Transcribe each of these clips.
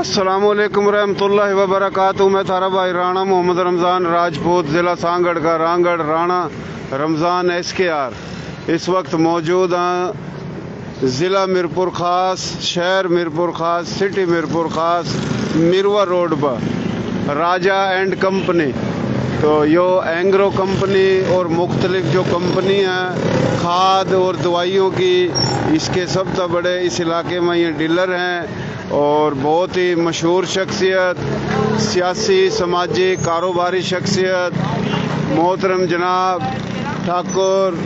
अस्सलाम वालेकुम रहमतुल्लाहि व बरकातहू। मैं थारा भाई राणा मोहम्मद रमज़ान राजपूत, ज़िला सांगड़ का रांगड़ राणा रमज़ान SKR। इस वक्त मौजूद हैं ज़िला मीरपुर ख़ास, शहर मीरपुर ख़ास, सिटी मीरपुर ख़ास, मिरवा रोड पर राजा एंड कंपनी। तो यो एंग्रो कंपनी और मुख्तलिफ जो कंपनी हैं खाद और दवाइयों की, इसके सब से बड़े इस इलाके में ये डीलर हैं और बहुत ही मशहूर शख्सियत, सियासी समाजी कारोबारी शख्सियत मोहतरम जनाब ठाकुर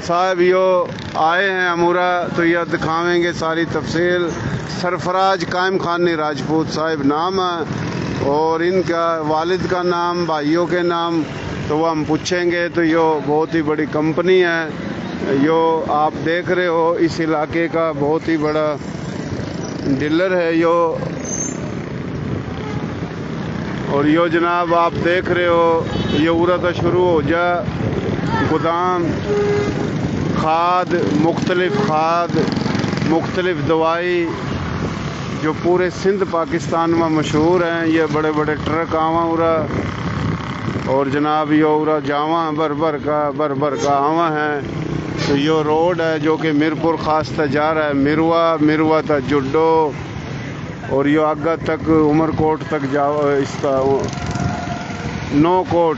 साहब यो आए हैं अमूरा। तो यह दिखावेंगे सारी तफसील। सरफराज कायम खानी राजपूत साहब नाम है और इनका वालिद का नाम, भाइयों के नाम तो वह हम पूछेंगे। तो यो बहुत ही बड़ी कंपनी है, यो आप देख रहे हो इस इलाके का बहुत ही बड़ा डीलर है यो। और यो जनाब आप देख रहे हो ये उरा शुरू हो जा गोदाम खाद, मुख्तलिफ दवाई जो पूरे सिंध पाकिस्तान में मशहूर हैं। ये बड़े बड़े ट्रक आवा उरा और जनाब यो उरा जावा भर भर का आवा है। तो यो रोड है जो कि मीरपुर खास तक जा रहा है, मिरवा तक जुड्डो और यो आगे तक उमरकोट तक जाओ, इसका नो कोट।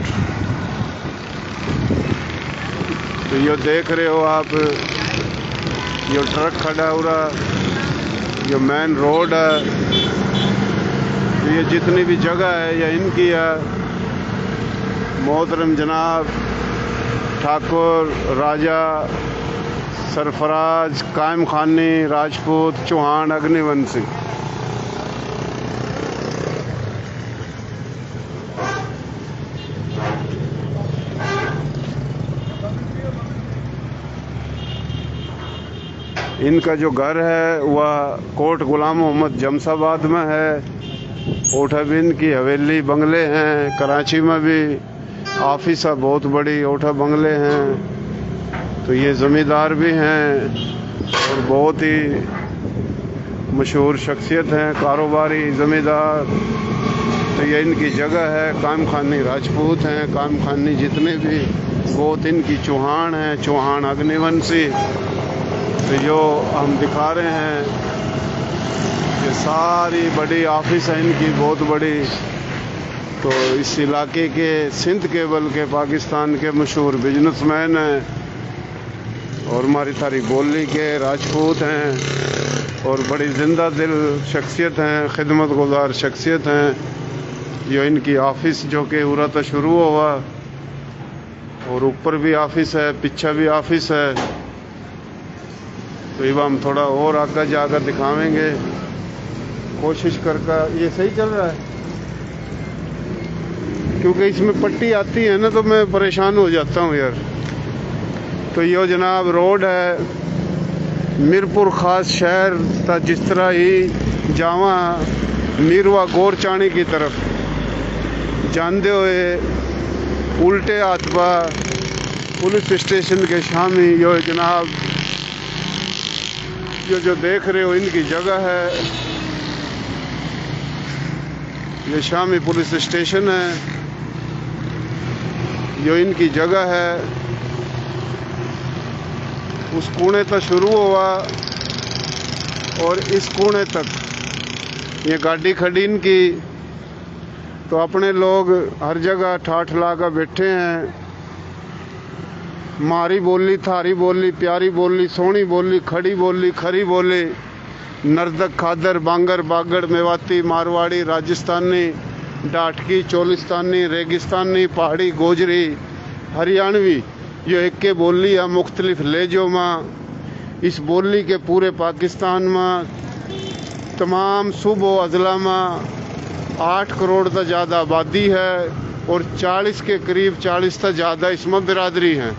तो यो देख रहे हो आप, यो ट्रक खड़ा हो रहा, यो मेन रोड है। तो ये जितनी भी जगह है ये इनकी है। मोहतरम जनाब ठाकुर राजा सरफराज कायम खानी राजपूत चौहान अग्निवंशी। इनका जो घर है वह कोट गुलाम मोहम्मद जमसाबाद में है। ओठा भी इनकी हवेली बंगले हैं, कराची में भी ऑफिस है बहुत बड़ी, ओठा बंगले हैं। तो ये ज़मींदार भी हैं और बहुत ही मशहूर शख्सियत हैं, कारोबारी ज़मींदार। तो ये इनकी जगह है। कायम खानी राजपूत हैं, कायम खानी जितने भी बहुत इनकी चौहान हैं, चौहान अग्निवंशी। तो जो हम दिखा रहे हैं ये सारी बड़ी ऑफिस है इनकी बहुत बड़ी। तो इस इलाके के सिंध के बल्कि पाकिस्तान के मशहूर बिजनेसमैन हैं और हमारी थारी बोली के राजपूत हैं और बड़ी जिंदा दिल शख्सियत हैं, खिदमत गुजार शख्सियत हैं। ये इनकी ऑफिस जो कि उरा शुरू हुआ और ऊपर भी ऑफिस है, पीछे भी ऑफिस है। तो ये हम थोड़ा और आगे जाकर दिखावेंगे कोशिश करके। ये सही चल रहा है क्योंकि इसमें पट्टी आती है ना तो मैं परेशान हो जाता हूँ यार। तो ये जनाब रोड है मीरपुर खास शहर था, जिस तरह ही जावा मीरवा गोरचाणी की तरफ जानते हुए उल्टे हाथ पर पुलिस स्टेशन के शामी यो जनाब जो देख रहे हो इनकी जगह है। ये शामी पुलिस स्टेशन है, जो इनकी जगह है। उस कोने तक शुरू हुआ और इस कोने तक ये गाड़ी खड़ी इनकी। तो अपने लोग हर जगह ठाठ लाकर बैठे हैं। मारी बोली, थारी बोली, प्यारी बोली, सोहनी बोली, खड़ी बोली, खरी बोली, नर्दक खादर, बांगर, बागड़, मेवाती, मारवाड़ी, राजस्थानी, डाटकी, चोलिस्तानी, रेगिस्तानी, पहाड़ी, गोजरी, हरियाणवी, जो एक के बोली है मुख्तलिफ लहजों में। इस बोली के पूरे पाकिस्तान में तमाम सूबों अजला में 8 करोड़ से ज़्यादा आबादी है और 40 के करीब 40 से ज़्यादा इसमें बिरादरी हैं।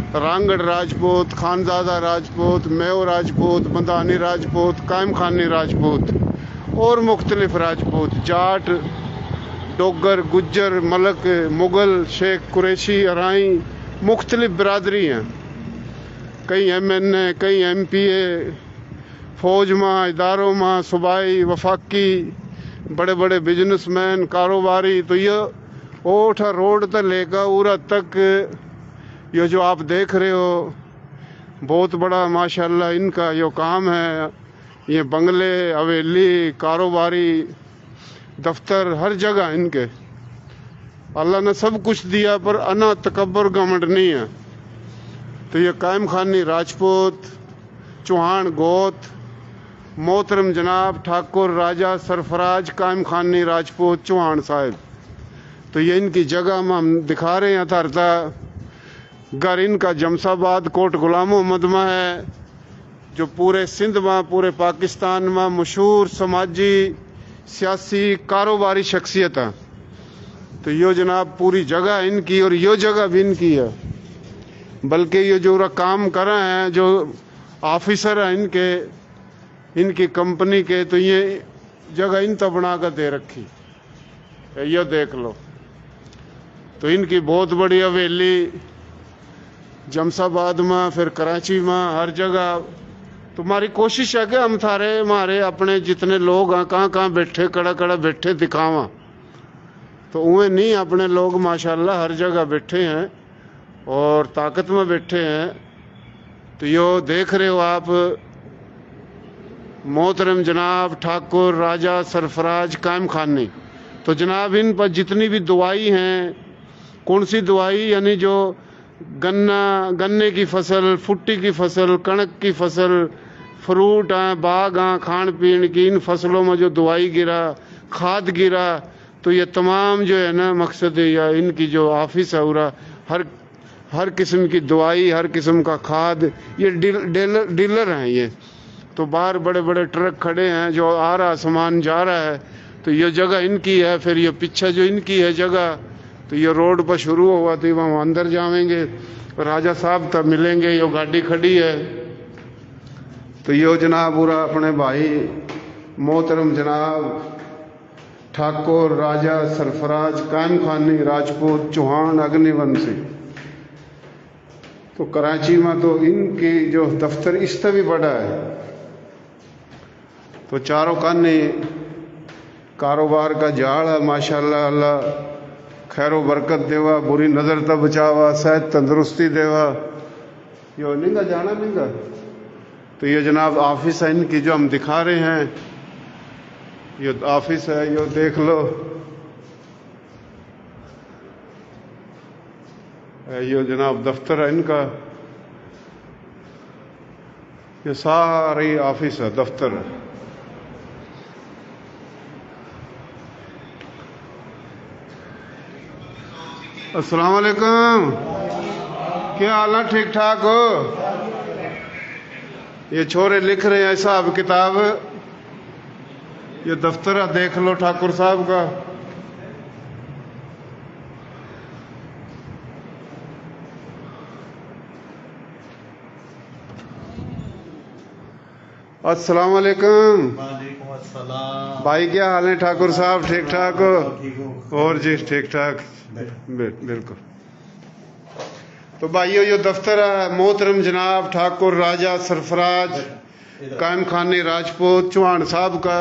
रांगड़ राजपूत, खानजादा राजपूत, मेव राजपूत, मदानी राजपूत, कायम खानी राजपूत और मुख्तलिफ राजपूत, जाट, डोगर, गुज्जर, मलक, मुगल, शेख, कुरैशी, अराई, मुख्तलिफ बिरादरी हैं। कई MNA, कई MPA, फौज में, इदारों में, सूबाई, वफाकी बड़े बड़े बिजनेसमैन, कारोबारी। तो ये ओठा रोड तक लेकर उरा तक ये जो आप देख रहे हो बहुत बड़ा माशाल्लाह इनका यो काम है। ये बंगले, हवेली, कारोबारी, दफ्तर हर जगह इनके अल्लाह ने सब कुछ दिया, पर अना तकब्बर घमंड नहीं है। तो ये कायम खानी राजपूत चौहान गोत मोहतरम जनाब ठाकुर राजा सरफराज कायम खानी राजपूत चौहान साहब। तो ये इनकी जगह में हम दिखा रहे हैं अथारता। घर इनका जमसाबाद कोट गुलाम मोहम्मद में है, जो पूरे सिंध में, पूरे पाकिस्तान में मशहूर समाजी, सियासी, कारोबारी शख्सियत है। तो यो जनाब पूरी जगह इनकी, और यो जगह भी इनकी है। बल्कि ये जो काम कर रहे हैं, जो ऑफिसर हैं इनकी कंपनी के, तो ये जगह इन तक बना कर दे रखी, ये देख लो। तो इनकी बहुत बड़ी हवेली जमसाबाद में, फिर कराची में, हर जगह। तुम्हारी कोशिश है कि हम थारे हमारे अपने जितने लोग हैं कहाँ कहाँ बैठे, कड़ा कड़ा बैठे दिखावा। तो उन्हें नहीं, अपने लोग माशाल्लाह हर जगह बैठे हैं और ताकत में बैठे हैं। तो यो देख रहे हो आप मोहतरम जनाब ठाकुर राजा सरफराज कायम खानी। तो जनाब इन पर जितनी भी दुआई हैं, कौन सी दुआई, यानी जो गन्ने की फसल, फुट्टी की फसल, कणक की फसल, फ्रूट हैं, बाग हैं, खान पीन की, इन फसलों में जो दुआई गिरा, खाद गिरा, तो ये तमाम जो है ना मकसद या इनकी जो ऑफिस है पूरा हर किस्म की दवाई, हर किस्म का खाद, ये डीलर हैं ये। तो बाहर बड़े बड़े ट्रक खड़े हैं, जो आ रहा सामान जा रहा है। तो ये जगह इनकी है। फिर ये पीछे जो इनकी है जगह, तो ये रोड पर शुरू हुआ, तो वहाँ अंदर जाएंगे, राजा साहब तब मिलेंगे। ये गाड़ी खड़ी है। तो ये जनाब पूरा अपने भाई मोहतरम जनाब ठाकुर राजा सरफराज कायम खानी राजपूत चौहान अग्निवंशी। तो कराची में तो इनकी जो दफ्तर इससे भी बड़ा है। तो चारों कानी कारोबार का झाड़ है माशाल्लाह। अल्लाह खैरो बरकत देवा, बुरी नज़र तक बचावा, सेहत तंदुरुस्ती देवा। यो निंगा जाना निंगा। तो ये जनाब ऑफिस है इनकी, जो हम दिखा रहे हैं। ये ऑफिस है, यो देख लो। ये जनाब दफ्तर है इनका। ये सारी ऑफिस है, दफ्तर है। अस्सलाम वालेकुम, क्या हाल है? ठीक ठाक हो? ये छोरे लिख रहे हैं हिसाब किताब। ये दफ्तर है, देख लो ठाकुर साहब का। अस्सलाम वालेकुम। वालेकुम अस्सलाम। भाई क्या हाल है ठाकुर साहब? ठीक ठाक हो? और जी ठीक ठाक, बिल्कुल। तो भाइयों ये दफ्तर है मोहतरम जनाब ठाकुर राजा सरफराज कायम खानी राजपूत चौहान साहब का।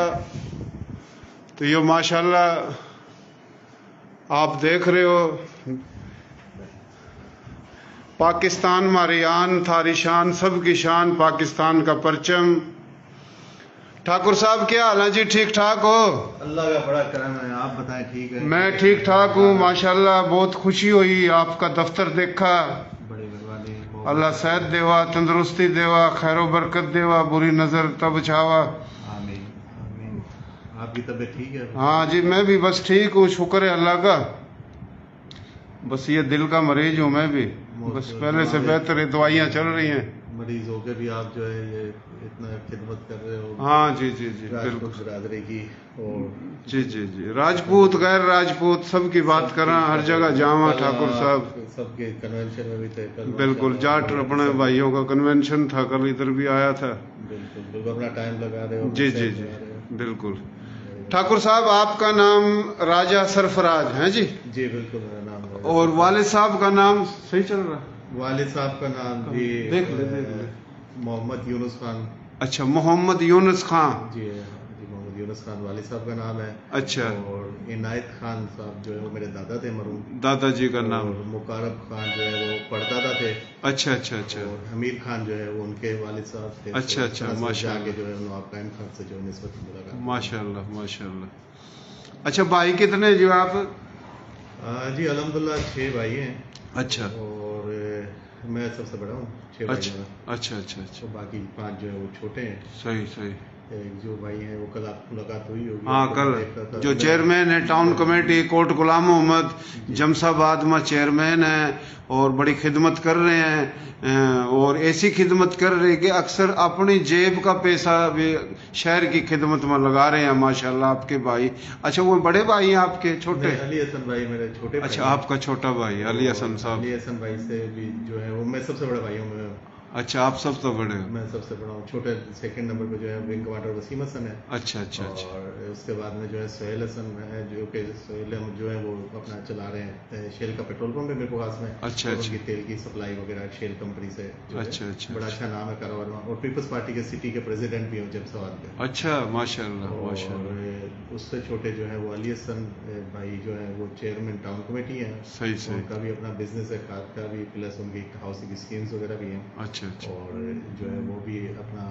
तो ये माशाल्लाह आप देख रहे हो, पाकिस्तान हमारी आन, थारी शान, सबकी शान, पाकिस्तान का परचम। ठाकुर साहब क्या हाल है जी? ठीक ठाक हो? अल्लाह का बड़ा करम है, आप बताएं ठीक है? मैं ठीक ठाक हूँ माशाल्लाह। बहुत खुशी हुई आपका दफ्तर देखा। बड़ी मेहरबानी। अल्लाह सेहत देवा, तंदुरुस्ती देवा, खैरो बरकत देवा, बुरी नज़र तब छावा। आमीन आमीन। आपकी तबीयत ठीक है? हाँ जी मैं भी बस ठीक हूँ, शुक्र है अल्लाह का। बस ये दिल का मरीज हूँ मैं भी, बस पहले से बेहतर है, दवाइयाँ चल रही हैं। मरीज होकर भी आप जो है ये इतना खिदमत कर रहे हो। हाँ जी जी जी बिल्कुल। बिरादरी की और जी जी जी, राजपूत गैर राजपूत सबकी बात करा, हर जगह जावा ठाकुर साहब। सबके कन्वेंशन में भी थे कल। बिल्कुल, जाट अपने भाइयों का कन्वेंशन था, कल इधर भी आया था। बिल्कुल बिल्कुल, अपना टाइम लगा रहे हो। जी जी जी बिल्कुल। ठाकुर साहब आपका नाम राजा सरफराज है जी? जी बिल्कुल, मेरा नाम है। और वालिद साहब का नाम सही चल रहा? वालिद साहब का नाम भी देख ले मोहम्मद यूनुस खान। अच्छा, मोहम्मद यूनुस खान। जी मोहम्मद यूनुस खान वालिद साहब का नाम है। अच्छा। और इनायत खान साहब जो है वो मेरे दादा थे मरहूम, दादाजी का नाम। और मुकारब खान जो है वो परदादा थे। अच्छा अच्छा अच्छा। और हमीर खान जो है वो उनके वालिद साहब थे। अच्छा अच्छा, माशाल्लाह। जो है नवाब कायम खान से जो निस्बत मुलाकात। माशाल्लाह माशाल्लाह। अच्छा, भाई कितने जो आप? जी अल्हम्दुलिल्लाह 6 भाई हैं। अच्छा। और मैं सबसे बड़ा हूँ 6 भाई में। अच्छा अच्छा अच्छा। तो बाकी 5 जो है वो छोटे हैं। सही सही। एक जो भाई हैं वो कल आप मुलाकात हुई होगी। हाँ, कल जो चेयरमैन है टाउन कमेटी कोट गुलाम मोहम्मद जमशाबाद में चेयरमैन है और बड़ी खिदमत कर रहे हैं, और ऐसी खिदमत कर रहे हैं कि अक्सर अपनी जेब का पैसा भी शहर की खिदमत में लगा रहे हैं। माशाल्लाह आपके भाई। अच्छा, वो बड़े भाई हैं आपके छोटे? अली हसन भाई मेरे छोटे भाई। अच्छा, आपका छोटा भाई अली हसन साहब। अली हसन भाई से भी जो है वो मैं सबसे बड़ा भाई हूँ। मैं अच्छा, आप सबसे बड़े हो? मैं सबसे बड़ा हूँ। छोटे सेकंड नंबर पे जो है विंग कमांडर वसीम हसन है। अच्छा अच्छा अच्छा। और उसके बाद में जो है सोहेल हसन है, जो कि सोहेल जो है वो अपना चला रहे हैं शेल का पेट्रोल पंप है मेरे को पास में। अच्छा अच्छा। उनकी तेल की सप्लाई वगैरह शेल कंपनी से अच्छा अच्छा। बड़ा अच्छा नाम है कारोबार में। और पीपल्स पार्टी के सिटी के प्रेसिडेंट भी हूँ जमशेदपुर के। अच्छा, माशाल्लाह माशाल्लाह। और उससे छोटे जो है वो अली हसन भाई जो है वो चेयरमैन टाउन कमेटी है। सही सही। उनका भी अपना बिजनेस है खाद का भी, प्लस उनकी हाउसिंग स्कीम्स वगैरह भी हैं। अच्छा अच्छा। और जो है वो भी अपना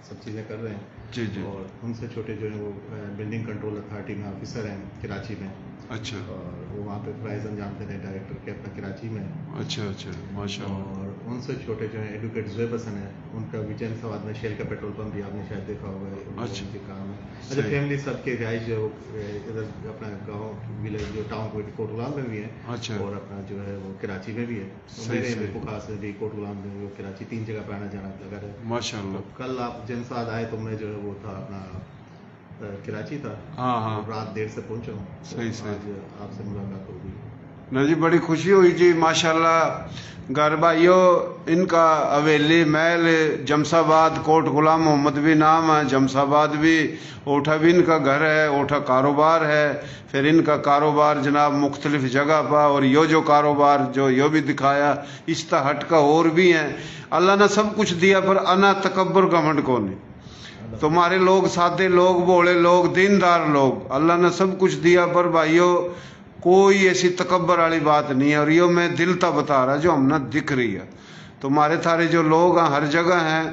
सब चीज़ें कर रहे हैं। जी जी। और उनसे छोटे जो है वो बिल्डिंग कंट्रोल अथॉरिटी में ऑफिसर हैं कराची में। अच्छा। और वो वहाँ पे प्राइज अंजाम दे रहे हैं डायरेक्टर के अपना कराची में। अच्छा अच्छा, माशाल्लाह। और उनसे छोटे जो है एडवोकेट ज़ुहैब हसन है, उनका भी जमशेदपुर में शेल का पेट्रोल पंप भी आपने शायद देखा होगा। अच्छा। उनके काम है। अच्छा, फैमिली सबके रिहाइश जो है वो इधर अपना गाँव विलेज जो टाउन कोट गुलाम में भी है। अच्छा। और अपना जो है वो कराची में भी है। सही सही। खास भी कोट गुलाम में भी, कराची 3 जगह पर आना जाना लगा रहे। माशाल्लाह। तो कल आप जमशेदपुर आए तो मैं जो है वो था अपना कराची था। हाँ हाँ। रात देर से पहुंचा हूँ। सही सही। आज आपसे मुलाकात होगी। ना जी, बड़ी खुशी हुई जी माशाल्लाह। घर भाइयों, इनका हवेली महल जमशाबाद कोट गुलाम मोहम्मद भी नाम है, जमशाबाद भी। ओठा भी इनका घर है, ओठा कारोबार है। फिर इनका कारोबार जनाब मुख्तलिफ जगह पर, और यो जो कारोबार जो यो भी दिखाया, इस हट का और भी हैं। अल्लाह ने सब कुछ दिया, पर अना तकब्बर घमंड को नहीं। तुम्हारे लोग सादे लोग, भोले लोग, दीनदार लोग, अल्लाह ने सब कुछ दिया, पर भाइयों कोई ऐसी तकब्बर वाली बात नहीं है। और यो मैं दिल ता बता रहा जो हमने दिख रही है। तुम्हारे थारे जो लोग हैं हर जगह हैं,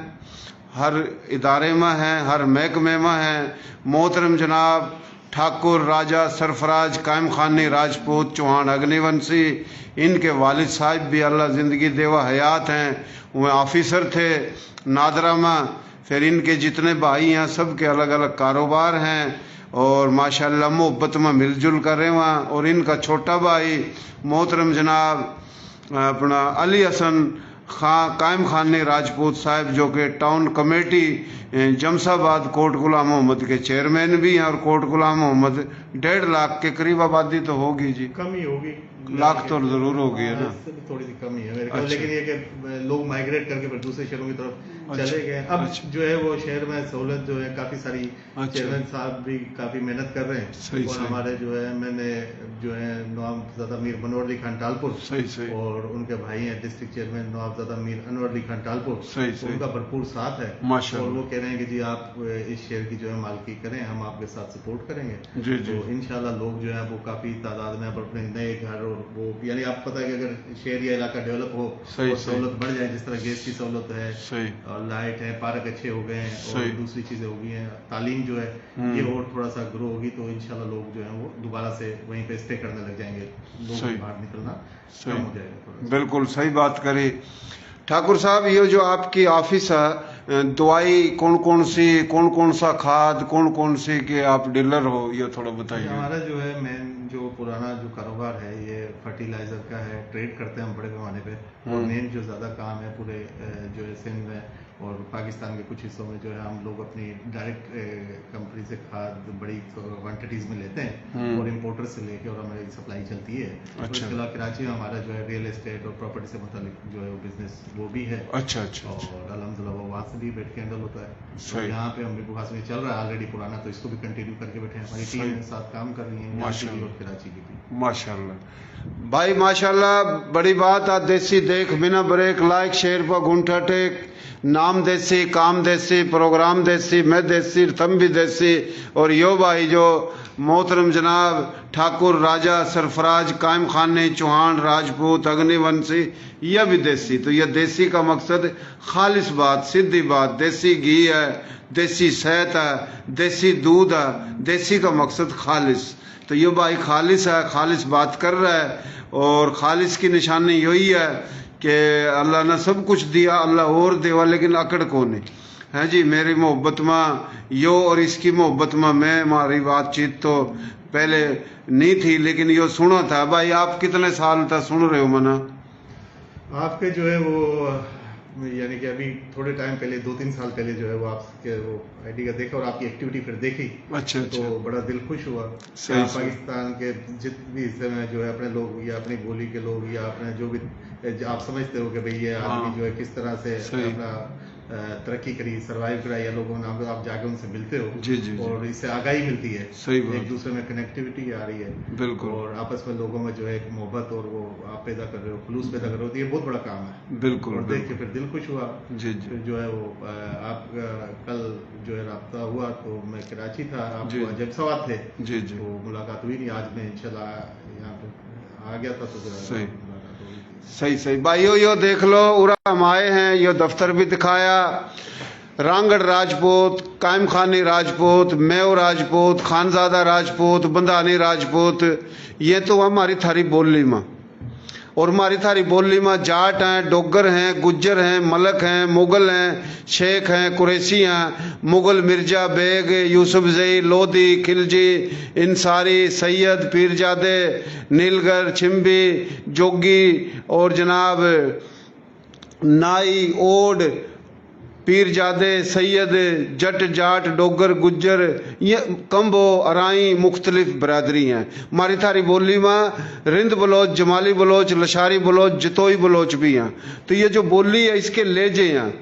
हर इदारे में हैं, हर महकमे में हैं। मोहतरम जनाब ठाकुर राजा सरफराज कायम खानी राजपूत चौहान अग्निवंशी, इनके वालिद साहब भी अल्लाह ज़िंदगी देवा हयात हैं, वह ऑफिसर थे नादरा में। फिर इनके जितने भाई हैं सब के अलग अलग कारोबार हैं, और माशाल्लाह मोहब्बत में मिलजुल कर रहे वहाँ। और इनका छोटा भाई मोहतरम जनाब अपना अली हसन कायम खानी राजपूत साहब, जो कि टाउन कमेटी जमशाबाद कोट गुलाम मोहम्मद के चेयरमैन भी हैं। और कोट गुलाम मोहम्मद 1.5 लाख के करीब आबादी तो होगी जी, कम ही होगी, लाख तो जरूर होगी है ना। थोड़ी सी कमी है मेरे ख्याल। अच्छा। लेकिन ये कि लोग माइग्रेट करके फिर दूसरे शहरों की तरफ चले गए। अब अच्छा। जो है वो शहर में सहूलत जो है काफी सारी। अच्छा। चेयरमैन साहब भी काफी मेहनत कर रहे हैं। सही और सही। हमारे जो है मैंने जो है नवाबजादा मीर मनोहर अली खान टालपुर, सही सही। और उनके भाई हैं डिस्ट्रिक्ट चेयरमैन नवाबजादा मीर अनवर अली खान टालपुर, सही सही। उनका भरपूर साथ है। माशाल्लाह। और वो कह रहे हैं कि जी आप इस शहर की जो है मालकी करें, हम आपके साथ सपोर्ट करेंगे। जी जी। तो इंशाल्लाह लोग जो है वो काफी तादाद में अब अपने नए घर, और वो यानी आप पता है कि अगर शहर या इलाका डेवलप हो सही और सही। सहूलत बढ़ जाए, जिस तरह गैस की सहूलत है सही। और लाइट है, पार्क अच्छे हो गए हैं, और सही। दूसरी चीजें हो गई हैं, तालीम जो है ये और थोड़ा सा ग्रो होगी, तो इंशाल्लाह लोग जो है वो दोबारा से वहीं पे स्टे करने लग जाएंगे। लोग सही। बाहर निकलना सही। कम हो जाएगा थोड़ा सा। बिल्कुल सही बात करी ठाकुर साहब। ये जो आपकी ऑफिस है, दवाई कौन कौन सा खाद कौन सी के आप डीलर हो, ये थोड़ा बताइए। हमारा जो है मेन जो पुराना जो कारोबार है ये फर्टिलाइजर का है, ट्रेड करते हैं हम बड़े पैमाने पे। और मेन जो ज्यादा काम है पूरे जो है सिंध में और पाकिस्तान के कुछ हिस्सों में जो है हम लोग अपनी डायरेक्ट कंपनी से खाद बड़ी क्वांटिटीज में लेते हैं, और इम्पोर्टर से लेके और हमारी सप्लाई चलती है। अच्छा। इसके अलावा कराची में हमारा जो है रियल एस्टेट और प्रॉपर्टी से मुतालिक जो है वो बिजनेस वो भी है। अच्छा अच्छा। और अल्हम्दुलिल्लाह वो वहाँ से भी बैठ के हैंडल होता है। सही। और यहाँ पे हम खास में चल रहा है ऑलरेडी पुराना, तो इसको भी कंटिन्यू करके बैठे हैं। हमारी टीम साथ काम कर रही है यहाँ से भी और कराची कराची की भी। माशाल्लाह भाई माशाल्लाह, बड़ी बात है। देसी देख बिना ब्रेक, लाइक शेयर पर गुंठा टेक, नाम देसी, काम देसी, प्रोग्राम देसी, मैं देसी, तुम भी देसी। और यो भाई जो मोहतरम जनाब ठाकुर राजा सरफराज कायम खानी चौहान राजपूत अग्निवंशी, यह भी देसी। तो यह देसी का मकसद खालिश बात, सीधी बात, देसी घी है, देसी शहद है, देसी दूध है, देसी का मकसद खालिश। तो ये भाई खालिश है, खालिश बात कर रहा है। और खालिश की निशानी यही है कि अल्लाह ने सब कुछ दिया, अल्लाह और देवा, लेकिन अकड़ को नहीं है जी। मेरी मोहब्बत में यो और इसकी मोहब्बत में मैं, हमारी बातचीत तो पहले नहीं थी, लेकिन यो सुना था। भाई आप कितने साल तक सुन रहे हो मना? आपके जो है वो यानी कि अभी थोड़े टाइम पहले 2-3 साल पहले जो है वो आपके वो आईडी का देखा और आपकी एक्टिविटी फिर देखी। अच्छा, तो बड़ा दिल खुश हुआ। पाकिस्तान के जितने भी हिस्से में जो है अपने लोग या अपनी बोली के लोग या अपने जो भी आप समझते हो कि भाई ये आदमी जो है किस तरह से अपना तरक्की करी, सर्वाइव करा, या लोगों ने आप जाके उनसे मिलते हो जी, और इससे आगाही मिलती है, सही बात, एक दूसरे में कनेक्टिविटी आ रही है बिल्कुल, और आपस में लोगों में जो है एक मोहब्बत और वो आप पैदा कर रहे हो, खुलूस पैदा कर रहे हो, तो ये बहुत बड़ा काम है। बिल्कुल, और देख के फिर दिल खुश हुआ। जी, फिर जो है वो आप कल जो है राब्ता हुआ तो मैं कराची था, आप जब सवार थे जी, तो मुलाकात हुई नहीं। आज मैं इंशाल्लाह यहाँ पे आ गया था तो सही भाइयों, यो देख लो, उरा हम आए हैं, यो दफ्तर भी दिखाया। रांगड़ राजपूत, कायम खानी राजपूत, मेव राजपूत, खानजादा राजपूत, बंधानी राजपूत, ये तो हमारी थारी बोली में। और हमारी थारी बोली में जाट हैं, डोगर हैं, गुज्जर हैं, मलक हैं, मुगल हैं, शेख हैं, कुरैशी हैं, मुगल, मिर्जा, बेग, यूसुफ जई, लोधी, खिलजी, इंसारी, सैयद, पीरजादे, नीलगर, छिम्बी, जोगी और जनाब नाई, ओड, पीरजादे, सैयद, जट, जाट, डोगर, गुज्जर, ये कंबो, अराई, मुख्तलिफ बरादरी हैं। हमारी थारी बोली में रिंद बलोच, जमाली बलोच, लशारी बलोच, जतोई बलोच भी हैं। तो ये जो बोली है इसके लहजे हैं,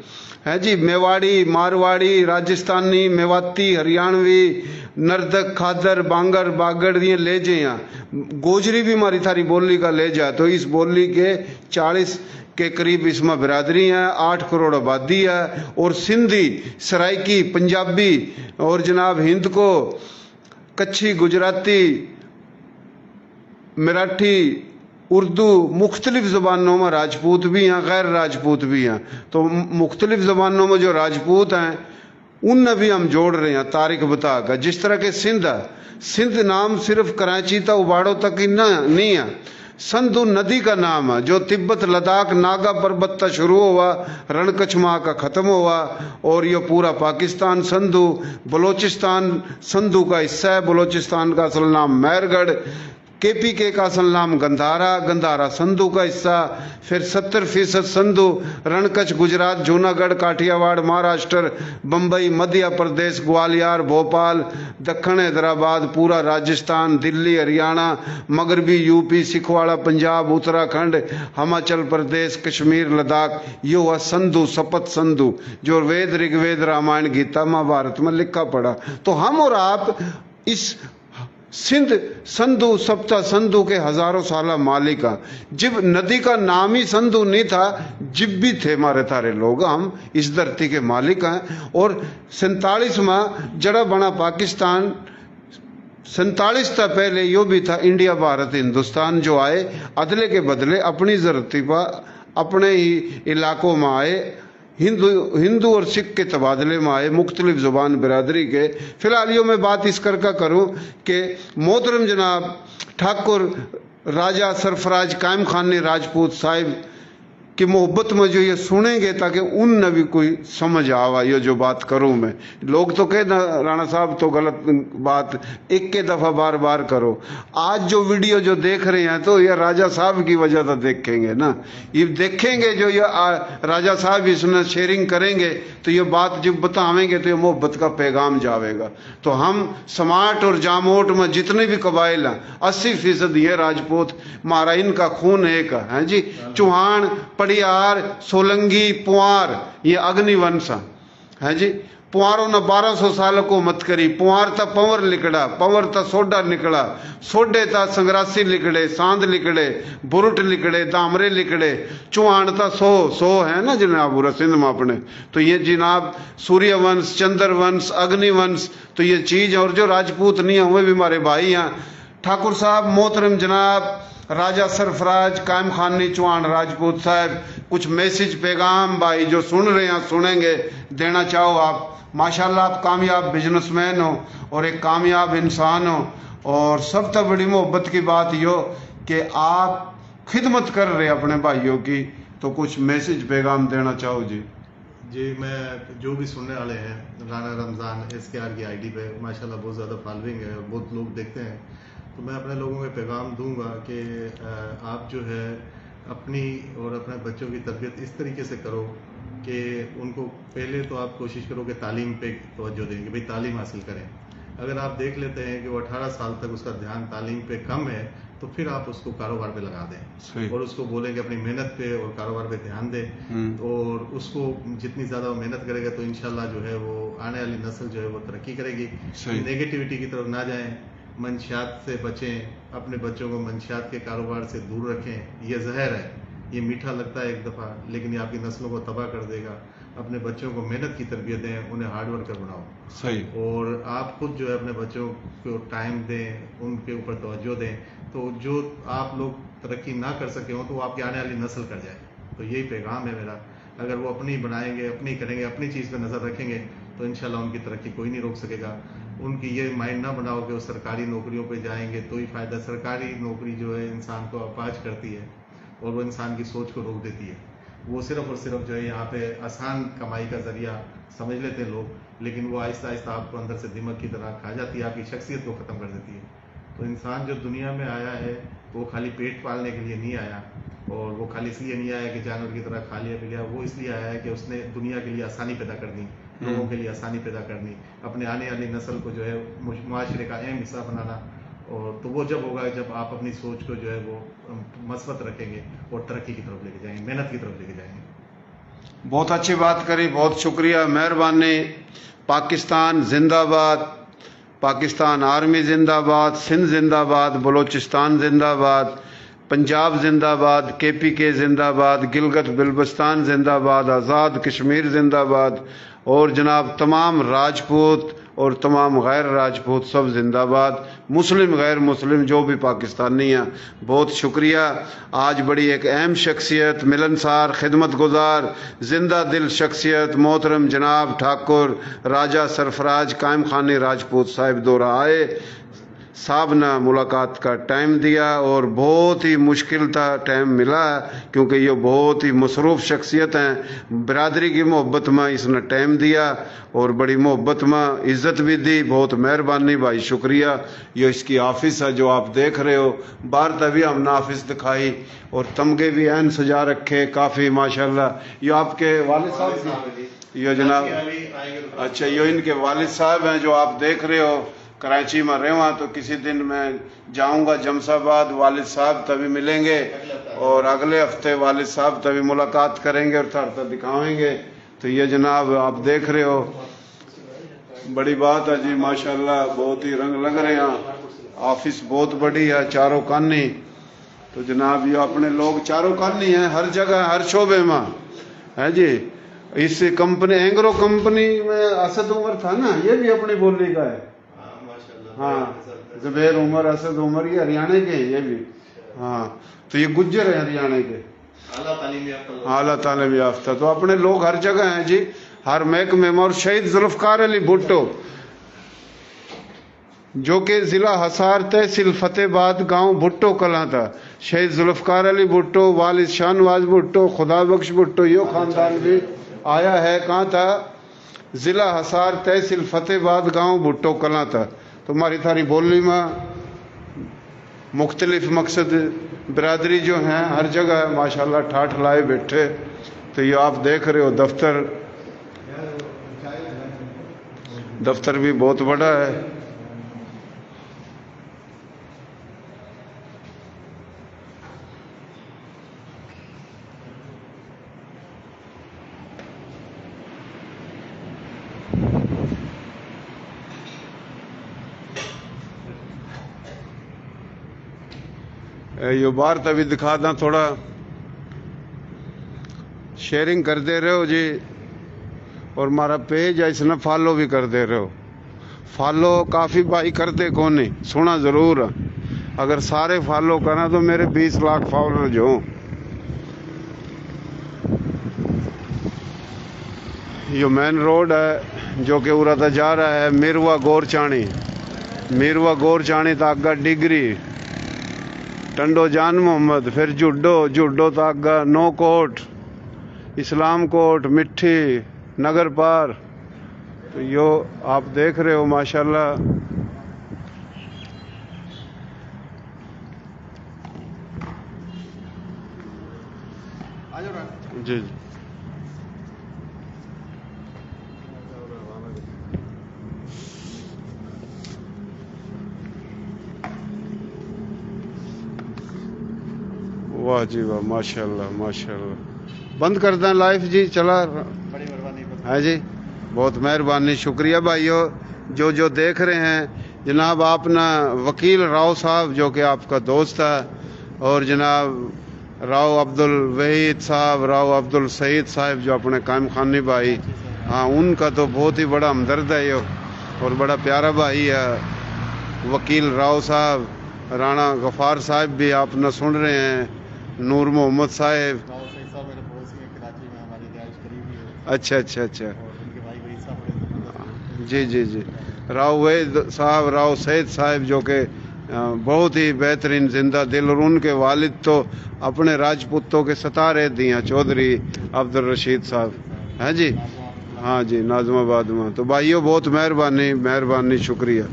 है जी, मेवाड़ी, मारवाड़ी, राजस्थानी, मेवाती, हरियाणवी, नर्दक, खादर, बांगर, बागड़, ये लहजे हैं। गोजरी भी हमारी थारी बोली का लहजा। तो इस बोली के 40 के करीब इसमें बिरादरी है, 8 करोड़ आबादी है। और सिंधी, सराइकी, पंजाबी और जनाब हिंद को, कच्छी, गुजराती, मराठी, उर्दू, मुख्तलिफ ज़बानों में राजपूत भी हैं, गैर राजपूत भी हैं। तो मुख्तलिफ ज़बानों में जो राजपूत हैं उनने भी हम जोड़ रहे हैं तारीख बता कर। जिस तरह के सिंध है, सिंध नाम सिर्फ कराची तक उबाड़ो तक ही नहीं है, संधु नदी का नाम है जो तिब्बत, लद्दाख, नागा पर्वत तक शुरू हुआ, रणकछमा का खत्म हुआ और ये पूरा पाकिस्तान संधु। बलोचिस्तान संधु का हिस्सा है। बलोचिस्तान का असल नाम मैरगढ़, KPK का असल नाम गंधारा, गंधारा संधु का हिस्सा। फिर 70% संधु, रणकच्छ, गुजरात, जूनागढ़, काठियावाड़, महाराष्ट्र, बम्बई, मध्य प्रदेश, ग्वालियर, भोपाल, दक्षिण हैदराबाद, पूरा राजस्थान, दिल्ली, हरियाणा, मगरबी यूपी, सिखवाड़ा, पंजाब, उत्तराखंड, हिमाचल प्रदेश, कश्मीर, लद्दाख, ये हुआ संधु, सपत संधु, जो वेद, ऋग्वेद, रामायण, गीता, महाभारत में लिखा पड़ा। तो हम और आप इस सिंध संधु, सप्ता संधु के हजारों साल मालिका। जब नदी का नाम ही संधु नहीं था, जब भी थे हमारे तारे लोग, हम इस धरती के मालिक हैं। और 47 में जड़ा बना पाकिस्तान, 47 तक पहले यो भी था इंडिया, भारत, हिंदुस्तान। जो आए अदले के बदले अपनी जरूरत पर अपने ही इलाकों में आए, हिंदू और सिख के तबादले में आए, मुख्तलिफ ज़ुबान बिरादरी के। फिलहाल यो मैं बात इस कर करूँ कि मोहतरम जनाब ठाकुर राजा सरफराज कायम खानी राजपूत साहिब की मोहब्बत में जो ये सुनेंगे, ताकि उन भी कोई समझ आवा ये जो बात करूं मैं। लोग तो कहे ना राणा साहब तो गलत बात एक के दफा बार बार करो। आज जो वीडियो जो देख रहे हैं तो ये राजा साहब की वजह से देखेंगे ना, ये देखेंगे जो ये राजा साहब इसमें शेयरिंग करेंगे तो ये बात जब बतावेंगे तो ये मोहब्बत का पैगाम जावेगा। तो हम समाट और जामोट में जितने भी कबाइल हैं 80% ये राजपूत, हमारा इनका खून एक है जी। चौहान, पड़ियार, सोलंगी, पुआर, ये अग्निवंश है जी। पुआरों ने 1200 साल को मत करी, पुआर ता पंवर लिकड़ा, पंवर ता सोडा निकला, सोडे ता संग्रासी लिकड़े, सांद लिकड़े, बुरुट लिकड़े, दामरे लिकड़े, चुहान ता सो है ना जनाब पूरा सिंध में अपने। तो ये जनाब सूर्यवंश, चंद्रवंश, अग्निवंश, तो ये चीज, और जो राजपूत नहीं है वो भी हमारे भाई हैं। ठाकुर साहब मोहतरम जनाब राजा सरफराज कायम खानी चौहान राजपूत साहब, कुछ मैसेज पैगाम भाई जो सुन रहे हैं सुनेंगे देना चाहो आप। माशाल्लाह आप कामयाब बिजनेसमैन हो और एक कामयाब इंसान हो, और सब तक बड़ी मोहब्बत की बात यो कि आप खिदमत कर रहे अपने भाइयों की, तो कुछ मैसेज पैगाम देना चाहो जी। जी, मैं जो भी सुनने वाले हैं, राना रमज़ान SKR की ID पे माशाल्लाह बहुत ज़्यादा फॉलोइंग है और बहुत लोग देखते हैं, तो मैं अपने लोगों को पैगाम दूंगा कि आप जो है अपनी और अपने बच्चों की तरबियत इस तरीके से करो कि उनको पहले तो आप कोशिश करो कि तालीम पे तवज्जो दें कि भाई तालीम हासिल करें। अगर आप देख लेते हैं कि वो 18 साल तक उसका ध्यान तालीम पे कम है, तो फिर आप उसको कारोबार पे लगा दें और उसको बोलें कि अपनी मेहनत पे और कारोबार पे ध्यान दें, और उसको जितनी ज़्यादा वो मेहनत करेगा तो इंशाल्लाह जो है वो आने वाली नस्ल जो है वो तरक्की करेगी। नेगेटिविटी की तरफ ना जाएं, मंशियात से बचें, अपने बच्चों को मंशियात के कारोबार से दूर रखें। ये जहर है, ये मीठा लगता है एक दफ़ा लेकिन ये आपकी नस्लों को तबाह कर देगा। अपने बच्चों को मेहनत की तरबियत दें, उन्हें हार्ड वर्कर बनाओ। सही। और आप खुद जो है अपने बच्चों को टाइम दें, उनके ऊपर तवज्जो दें, तो जो आप लोग तरक्की ना कर सके हो तो वो आपकी आने वाली नस्ल कर जाए। तो यही पैगाम है मेरा। अगर वो अपनी बनाएंगे, अपनी करेंगे, अपनी चीज़ पर नज़र रखेंगे तो इंशाल्लाह उनकी तरक्की कोई नहीं रोक सकेगा। उनकी ये माइंड ना बनाओ कि वो सरकारी नौकरियों पे जाएंगे तो ही फ़ायदा। सरकारी नौकरी जो है इंसान को अपाज करती है और वो इंसान की सोच को रोक देती है। वो सिर्फ और सिर्फ जो है यहाँ पे आसान कमाई का जरिया समझ लेते हैं लोग, लेकिन वो आहिस्ता आहिस्ता आपको अंदर से दिमाग की तरह खा जाती है, आपकी शख्सियत को ख़त्म कर देती है। तो इंसान जो दुनिया में आया है वो खाली पेट पालने के लिए नहीं आया, और वो खाली इसलिए नहीं आया कि जानवर की तरह खा लिया पी लिया। वो इसलिए आया है कि उसने दुनिया के लिए आसानी पैदा करनी, लोगों के लिए आसानी पैदा करनी, अपने आने वाली नस्ल को जो है मुआशरे का अहम हिस्सा बनाना। और तो वो जब होगा जब आप अपनी सोच को जो है वो मस्बत रखेंगे और तरक्की की तरफ लेके जाएंगे, मेहनत की तरफ लेके जाएंगे। बहुत अच्छी बात करी, बहुत शुक्रिया, मेहरबानी। पाकिस्तान जिंदाबाद, पाकिस्तान आर्मी जिंदाबाद, सिंध जिंदाबाद, बलोचिस्तान जिंदाबाद, पंजाब जिंदाबाद, KPK जिंदाबाद, गिलगित बिल्तिस्तान जिंदाबाद, आज़ाद कश्मीर जिंदाबाद, और जनाब तमाम राजपूत और तमाम गैर राजपूत सब जिंदाबाद, मुस्लिम गैर मुस्लिम जो भी पाकिस्तानी हैं। बहुत शुक्रिया। आज बड़ी एक अहम शख्सियत, मिलनसार, खिदमत गुजार, जिंदा दिल शख्सियत मोहतरम जनाब ठाकुर राजा सरफराज कायम खानी राजपूत साहिब दौरा आए। साहब ने मुलाकात का टाइम दिया और बहुत ही मुश्किल था टाइम मिला, क्योंकि ये बहुत ही मसरूफ़ शख्सियत हैं। बिरादरी की मोहब्बत में इसने टाइम दिया और बड़ी मोहब्बत में इज़्ज़त भी दी। बहुत मेहरबानी भाई, शुक्रिया। ये इसकी ऑफिस है जो आप देख रहे हो, बाहर तभी हमने ऑफिस दिखाई और तमगे भी एन सजा रखे काफ़ी माशाल्लाह। ये आपके वालिद साहब, ये जनाब, अच्छा ये इनके वालिद साहब हैं जो आप देख रहे हो। कराची में रहवा तो किसी दिन मैं जाऊंगा जमशाबाद, वालिद साहब तभी मिलेंगे और अगले हफ्ते वालिद साहब तभी मुलाकात करेंगे और थरता दिखाएंगे। तो ये जनाब आप देख रहे हो, बड़ी बात है जी माशाल्लाह, बहुत ही रंग लग रहे हैं। ऑफिस बहुत बड़ी है, चारों कानी। तो जनाब ये अपने लोग चारों कानी हैं, हर जगह हर शोबे में है जी। इस कंपनी एंग्रो कंपनी में असद उमर था ना, ये भी अपनी बोली का है। हाँ, जुबैर उमर, असद उमर, ये हरियाणा के हैं ये भी। हाँ, तो ये गुज्जर है हरियाणा के, आला तालीम याफ्ता। तो अपने लोग हर जगह हैं जी, हर महकमे में। और शहीद जुल्फकार अली भुट्टो जो कि जिला हसार तहसील फतेहाबाद गांव भुट्टो कला था। शहीद जुल्फकार अली भुट्टो, वालिद शाहनवाज भुट्टो, खुदा बख्श भुट्टो, यो खानदान भी आया है। कहाँ था? जिला हसार तहसील फतेहाबाद गांव भुट्टो कला था। तो हमारी थारी बोली में मुख्तलिफ मकसद बिरादरी जो हैं हर जगह माशाल्लाह ठाठ लाए बैठे। तो ये आप देख रहे हो दफ्तर भी बहुत बड़ा है। यो बाहर तभी दिखा दा, थोड़ा शेयरिंग कर दे रहे हो जी, और हमारा पेज है इसने फॉलो भी कर दे रहे हो। फॉलो काफ़ी भाई कर दे कौन नहीं, सुना ज़रूर, अगर सारे फॉलो करें तो मेरे 20 लाख फॉलोअर जो। यो मेन रोड है जो कि उरा जा रहा है मीरवा गोरचाणी, मीरवा गोरचाणी तो आगा डिगरी, टंडो जान मोहम्मद, फिर जुड्डो, जुड्डो तो आगा नो कोट, इस्लाम कोट, मिट्टी, नगर पार। तो यो आप देख रहे हो माशाल्लाह। जी जी वाह जी वाह, माशाल्लाह माशाल्लाह। बंद कर दें लाइफ जी, चला बड़ी मेहरबानी है जी, बहुत मेहरबानी, शुक्रिया भाइयों जो देख रहे हैं। जनाब आपना वकील राव साहब जो कि आपका दोस्त है, और जनाब राव अब्दुल वहीद साहब, राव अब्दुल सईद साहब जो अपने कायम खानी भाई, हाँ उनका तो बहुत ही बड़ा हमदर्द है ये, और बड़ा प्यारा भाई है वकील राव साहब। राणा गफार साहब भी आप न सुन रहे हैं, नूर मोहम्मद साहब, अच्छा अच्छा अच्छा, जी जी जी, राव वहीद साहब, राव सईद साहब जो कि बहुत ही बेहतरीन जिंदा दिल, और उनके वालिद तो अपने राजपूतों के सतारे दिया चौधरी अब्दुल रशीद साहब हैं जी, हाँ जी, नाज़माबाद में। तो भाइयों बहुत मेहरबानी मेहरबानी, शुक्रिया।